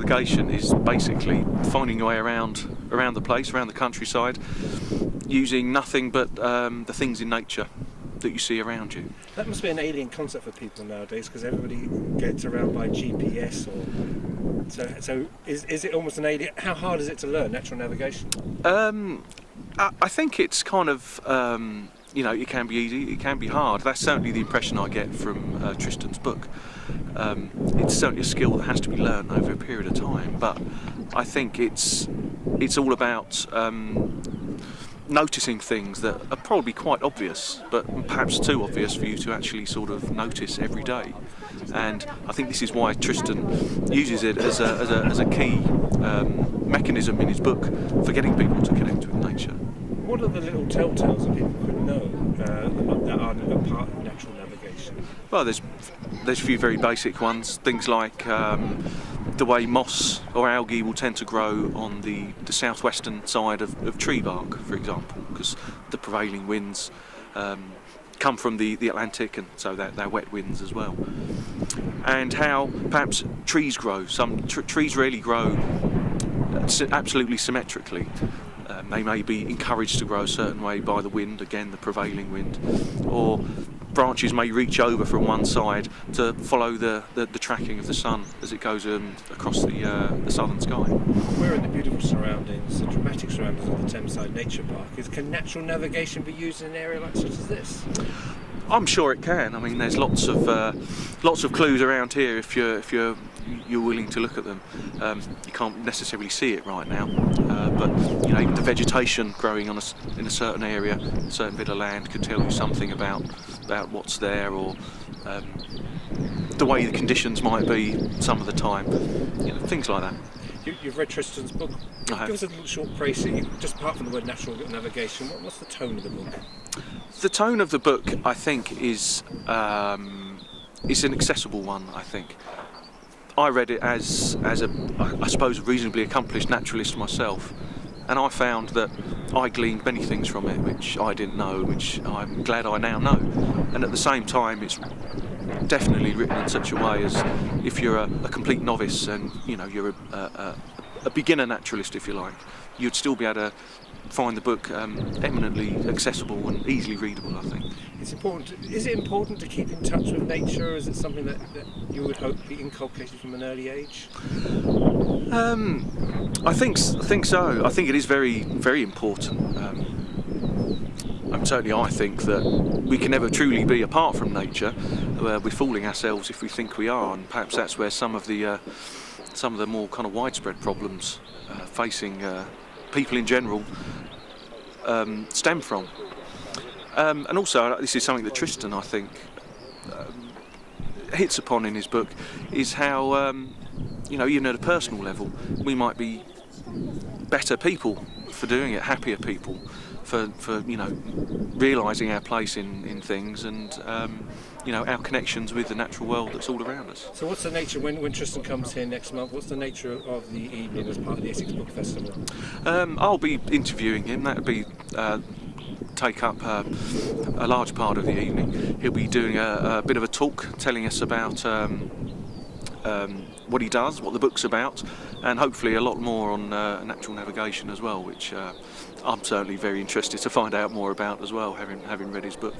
navigation is basically finding your way around the place, around the countryside, using nothing but the things in nature that you see around you. That must be an alien concept for people nowadays, because everybody gets around by GPS. So is it almost an alien? How hard is it to learn natural navigation? I think it's kind of, it can be easy, it can be hard. That's certainly the impression I get from Tristan's book. It's certainly a skill that has to be learned over a period of time, but I think it's all about noticing things that are probably quite obvious, but perhaps too obvious for you to actually sort of notice every day. And I think this is why Tristan uses it as a key mechanism in his book for getting people to connect with nature. What are the little telltales that people could know that are a part of natural navigation? Well, there's a few very basic ones. Things like the way moss or algae will tend to grow on the southwestern side of tree bark, for example, because the prevailing winds come from the Atlantic, and so they're wet winds as well. And how perhaps trees grow. Some trees rarely grow absolutely symmetrically. They may be encouraged to grow a certain way by the wind, again the prevailing wind, or branches may reach over from one side to follow the tracking of the sun as it goes across the southern sky. We're in the beautiful surroundings, the dramatic surroundings of the Thameside Nature Park. Can natural navigation be used in an area like such as this? I'm sure it can. I mean, there's lots of clues around here if you're willing to look at them. You can't necessarily see it right now, but even the vegetation growing in a certain area, a certain bit of land, could tell you something about what's there, or the way the conditions might be some of the time. Things like that. You've read Tristan's book. I have. Give us a little short précis, just apart from the word natural navigation. What's the tone of the book? The tone of the book, I think, is an accessible one. I think I read it as I suppose a reasonably accomplished naturalist myself, and I found that I gleaned many things from it which I didn't know, which I'm glad I now know. And at the same time, it's definitely written in such a way as if you're a complete novice and you're a beginner naturalist, if you like, you'd still be able to find the book eminently accessible and easily readable, I think. It's important. Is it important to keep in touch with nature, or is it something that you would hope be inculcated from an early age? I think so. I think it is very, very important. Certainly I think that we can never truly be apart from nature. We're fooling ourselves if we think we are, and perhaps that's where some of the more kind of widespread problems facing people in general stem from. And also, this is something that Tristan, I think, hits upon in his book, is how, even at a personal level, we might be better people for doing it, happier people for realising our place in things, and our connections with the natural world that's all around us. So what's the nature, when Tristan comes here next month, what's the nature of the evening as part of the Essex Book Festival? I'll be interviewing him. That would be take up a large part of the evening. He'll be doing a bit of a talk, telling us about what he does, what the book's about, and hopefully a lot more on natural navigation as well, which I'm certainly very interested to find out more about as well, having read his book.